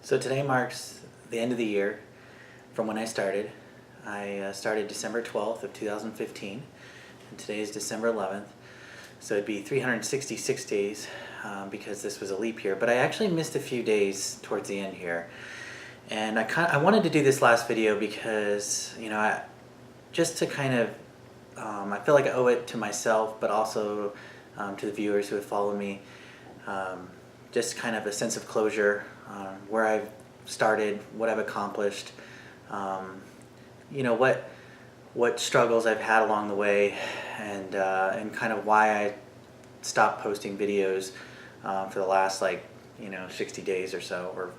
So today marks the end of the year from when I started. I started December 12th of 2015, and today is December 11th. So it'd be 366 days because this was a leap year. But I actually missed a few days towards the end here. And I wanted to do this last video because, just to kind of, I feel like I owe it to myself, but also to the viewers who have followed me. Just kind of a sense of closure, where I've started, what I've accomplished, what struggles I've had along the way, and kind of why I stopped posting videos for the last 60 days or so, or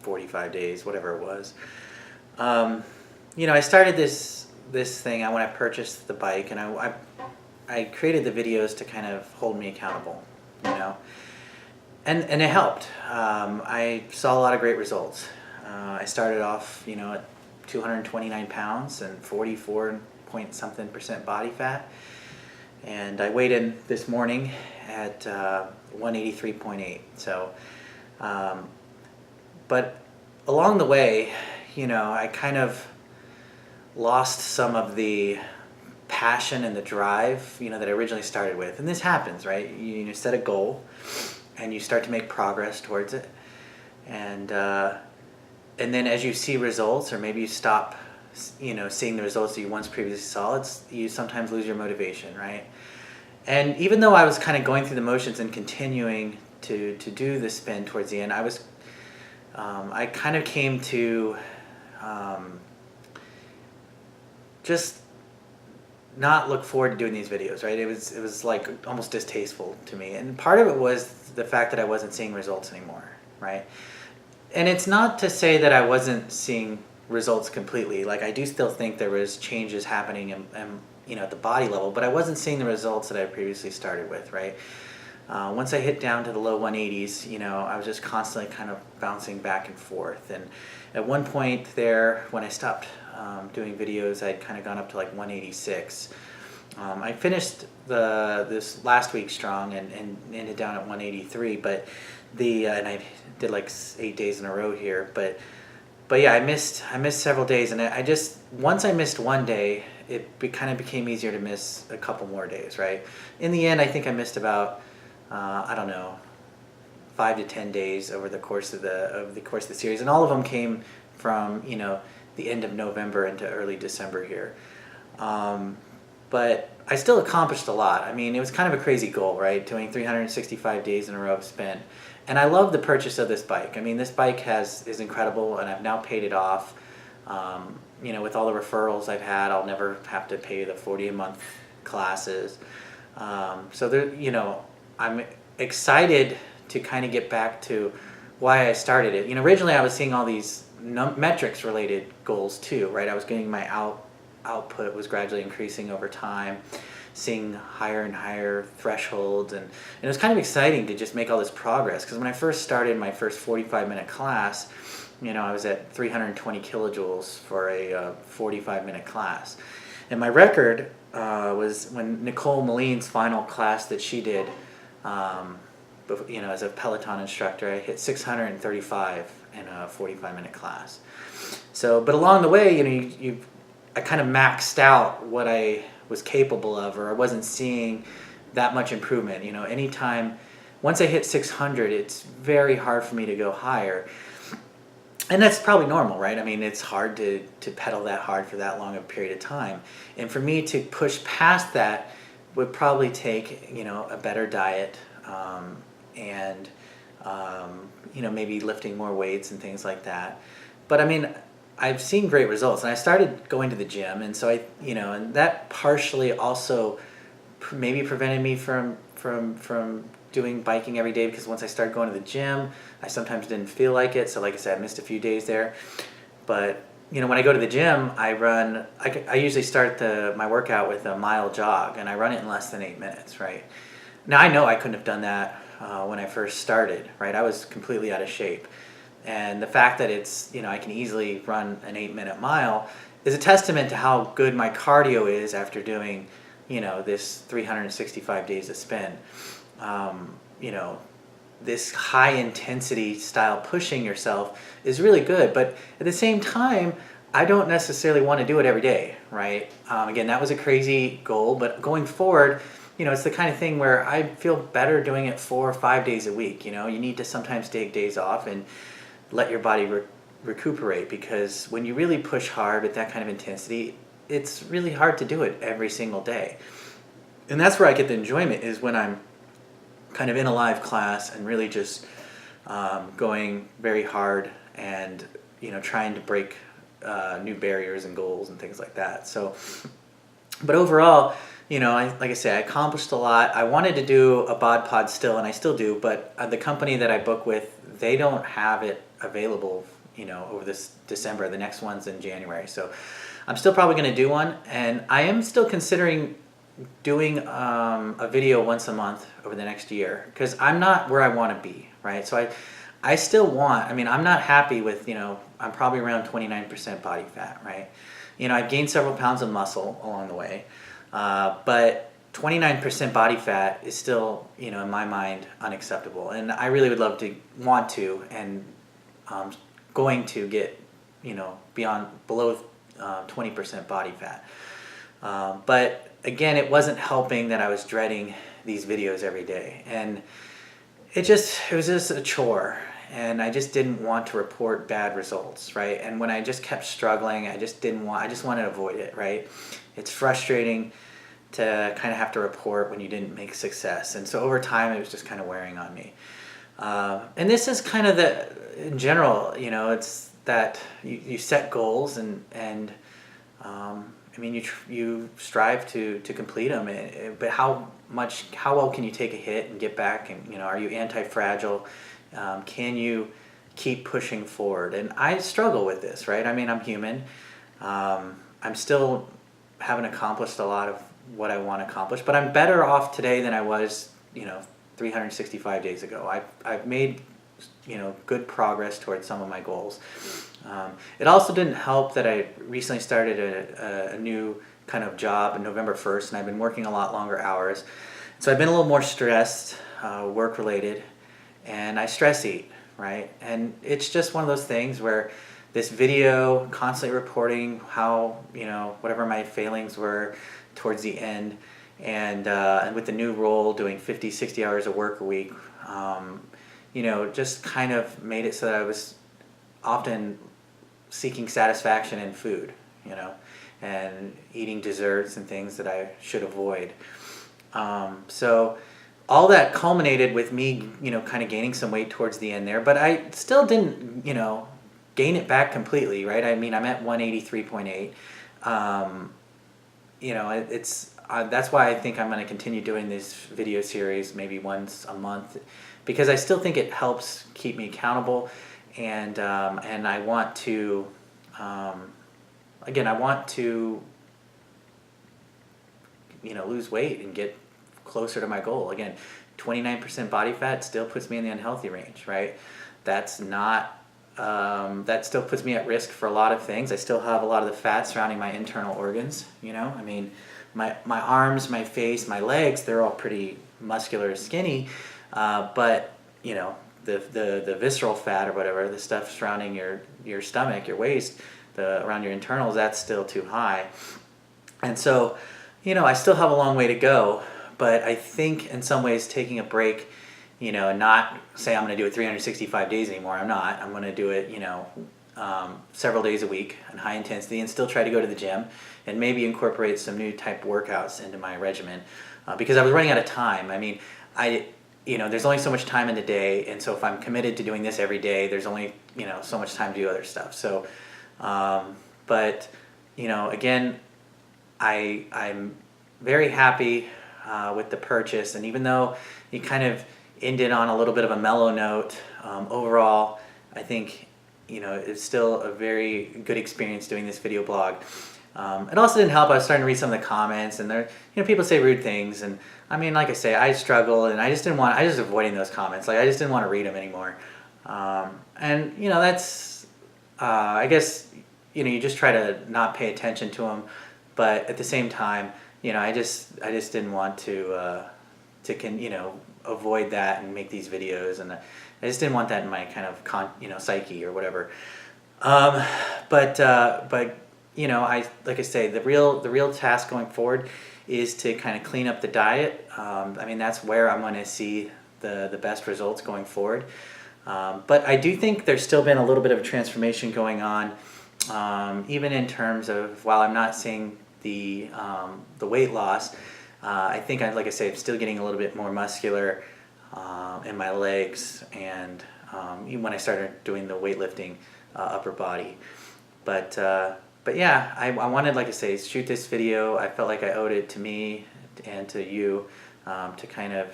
45 days, whatever it was. I started this thing when I purchased the bike, and I created the videos to kind of hold me accountable, And it helped. I saw a lot of great results. I started off, at 229 pounds and 44 point something percent body fat. And I weighed in this morning at 183.8. So, but along the way, I kind of lost some of the passion and the drive, that I originally started with. And this happens, right? You set a goal and you start to make progress towards it, and then as you see results, or maybe you stop seeing the results that you once previously saw, you sometimes lose your motivation, right? And even though I was kind of going through the motions and continuing to do the spin towards the end, I kind of came to just not look forward to doing these videos, right? It was like almost distasteful to me, and part of it was the fact that I wasn't seeing results anymore, right? And it's not to say that I wasn't seeing results completely. Like, I do still think there was changes happening at the body level, but I wasn't seeing the results that I previously started with, right? Once I hit down to the low 180s, I was just constantly kind of bouncing back and forth. And at one point there, when I stopped doing videos, I'd kind of gone up to like 186. I finished this last week strong and ended down at 183, but and I did like 8 days in a row here. But yeah, I missed several days, and I just, once I missed one day, it kind of became easier to miss a couple more days, right? In the end, I think I missed about 5 to 10 days over the course of the series, and all of them came from the end of November into early December here. But I still accomplished a lot. I mean, it was kind of a crazy goal, right? Doing 365 days in a row of spin. And I love the purchase of this bike. I mean, this bike is incredible, and I've now paid it off. With all the referrals I've had, I'll never have to pay the 40 a month classes. So there, I'm excited to kind of get back to why I started it. Originally I was seeing all these metrics related goals too, right? I was getting my output was gradually increasing over time, seeing higher and higher thresholds, and it was kind of exciting to just make all this progress, because when I first started my first 45-minute class, I was at 320 kilojoules for a 45-minute class. And my record was when Nicole Moline's final class that she did, as a Peloton instructor, I hit 635 in a 45-minute class. So, but along the way, I kind of maxed out what I was capable of, or I wasn't seeing that much improvement. Anytime, once I hit 600, it's very hard for me to go higher. And that's probably normal, right? I mean, it's hard to pedal that hard for that long a period of time. And for me to push past that would probably take, a better diet, and maybe lifting more weights and things like that. But I mean, I've seen great results, and I started going to the gym, and so and that partially also maybe prevented me from doing biking every day, because once I started going to the gym, I sometimes didn't feel like it. So like I said, I missed a few days there. But when I go to the gym, I usually start my workout with a mile jog, and I run it in less than 8 minutes, right? Now I know I couldn't have done that when I first started, right? I was completely out of shape. And the fact that I can easily run an 8-minute mile is a testament to how good my cardio is after doing, this 365 days of spin. this high intensity style pushing yourself is really good, but at the same time, I don't necessarily want to do it every day, right? Again, that was a crazy goal, but going forward, it's the kind of thing where I feel better doing it 4 or 5 days a week. You need to sometimes take days off and let your body recuperate, because when you really push hard with that kind of intensity, it's really hard to do it every single day. And that's where I get the enjoyment, is when I'm kind of in a live class and really just going very hard and trying to break new barriers and goals and things like that. So, but overall, like I say, I accomplished a lot. I wanted to do a bod pod still, and I still do, but the company that I book with, they don't have it available, over this December. The next one's in January. So I'm still probably going to do one, and I am still considering doing a video once a month over the next year, because I'm not where I want to be, right? So I still want, I'm not happy with, I'm probably around 29% body fat, right? I've gained several pounds of muscle along the way, but 29% body fat is still, in my mind, unacceptable. And I really would want to, and going to get, below 20% body fat. But again, it wasn't helping that I was dreading these videos every day. And it was just a chore. And I just didn't want to report bad results, right? And when I just kept struggling, I just wanted to avoid it, right? It's frustrating to kind of have to report when you didn't make success. And so over time, it was just kind of wearing on me. And this is kind of in general, it's that you set goals and you strive to complete them, but how well can you take a hit and get back? And are you anti-fragile? Can you keep pushing forward? And I struggle with this, right? I'm human. I'm still haven't accomplished a lot of what I want to accomplish, but I'm better off today than I was, 365 days ago. I've made, good progress towards some of my goals. It also didn't help that I recently started a new kind of job on November 1st, and I've been working a lot longer hours. So I've been a little more stressed, work-related, and I stress eat, right? And it's just one of those things where this video, constantly reporting how, whatever my failings were towards the end, and with the new role, doing 50, 60 hours of work a week, just kind of made it so that I was often seeking satisfaction in food, and eating desserts and things that I should avoid. So all that culminated with me, kind of gaining some weight towards the end there, but I still didn't, gain it back completely, right? I'm at 183.8. That's why I think I'm going to continue doing this video series maybe once a month, because I still think it helps keep me accountable, and I want to, lose weight and get closer to my goal. Again, 29% body fat still puts me in the unhealthy range, right? That's not, that still puts me at risk for a lot of things. I still have a lot of the fat surrounding my internal organs, my arms, my face, my legs, they're all pretty muscular, skinny, but the visceral fat or whatever, the stuff surrounding your stomach, your waist, around your internals, that's still too high. And so, I still have a long way to go, but I think in some ways taking a break, and not say I'm going to do it 365 days anymore. I'm not. I'm going to do it, several days a week in high intensity, and still try to go to the gym and maybe incorporate some new type workouts into my regimen, because I was running out of time. There's only so much time in the day, and so if I'm committed to doing this every day, there's only, so much time to do other stuff. So, but, again, I'm very happy with the purchase, and even though it kind of ended on a little bit of a mellow note, overall, I think, it's still a very good experience doing this video blog. It also didn't help. I was starting to read some of the comments, and there, people say rude things, and like I say, I struggle, and I was just avoiding those comments. Like, I just didn't want to read them anymore. And that's, I guess, you just try to not pay attention to them, but at the same time, I just didn't want to avoid that and make these videos, and I just didn't want that in my kind of psyche or whatever. Um, but like I say, the real task going forward is to kind of clean up the diet. I mean, that's where I'm going to see the best results going forward. But I do think there's still been a little bit of a transformation going on, even in terms of, while I'm not seeing the weight loss, I think like I say, I'm still getting a little bit more muscular in my legs, and even when I started doing the weightlifting upper body. But yeah, I wanted, like I say, shoot this video. I felt like I owed it to me and to you to kind of,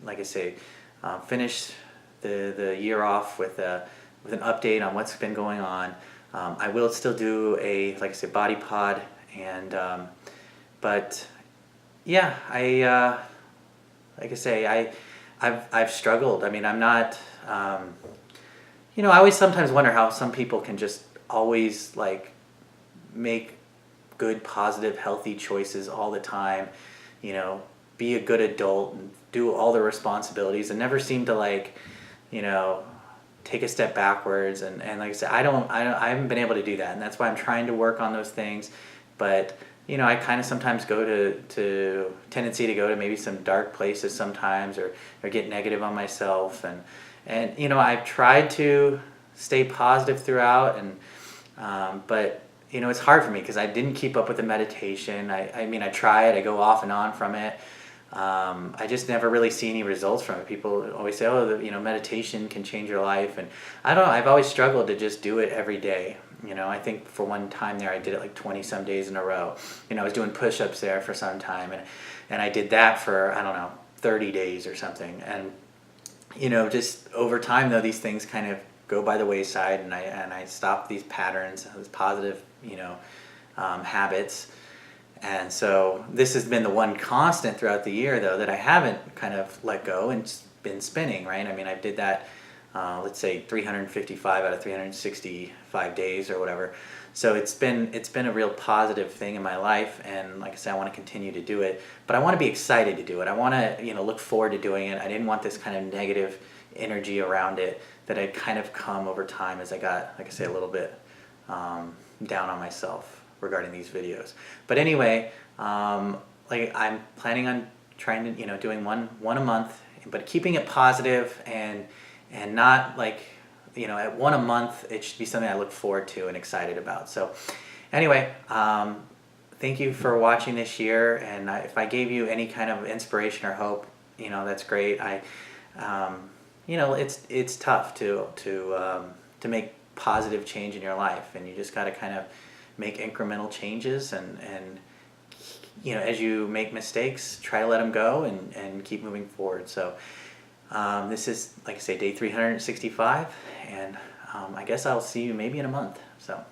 like I say, finish the year off with an update on what's been going on. I will still do a, like I say, body pod, and but yeah, like I say, I've struggled. I mean, I'm not. I always sometimes wonder how some people can just always like make good, positive, healthy choices all the time. Be a good adult and do all the responsibilities, and never seem to like, take a step backwards. And like I said, I haven't been able to do that, and that's why I'm trying to work on those things. But I kind of sometimes go to tendency to go to maybe some dark places sometimes, or get negative on myself, and I've tried to stay positive throughout, and but it's hard for me because I didn't keep up with the meditation. I mean, I try it, I go off and on from it. I just never really see any results from it. People always say, oh, meditation can change your life, and I don't know, I've always struggled to just do it every day. I think for one time there I did it like 20 some days in a row. I was doing push-ups there for some time, and I did that for, I don't know, 30 days or something. And just over time though, these things kind of go by the wayside, and I stop these patterns, these positive habits. And so this has been the one constant throughout the year though that I haven't kind of let go, and been spinning, right? I mean, I did that let's say 355 out of 365 days or whatever. So it's been a real positive thing in my life, and like I said, I want to continue to do it, but I want to be excited to do it. I want to look forward to doing it. I didn't want this kind of negative energy around it that had kind of come over time as I got, like I say, a little bit down on myself regarding these videos. But anyway, like I'm planning on trying to doing one a month, but keeping it positive, and not like at one a month. It should be something I look forward to and excited about. So anyway, thank you for watching this year, and if I gave you any kind of inspiration or hope, that's great. It's tough to make positive change in your life, and you just got to kind of make incremental changes, and as you make mistakes, try to let them go, and keep moving forward. So this is, like I say, day 365, and I guess I'll see you maybe in a month. So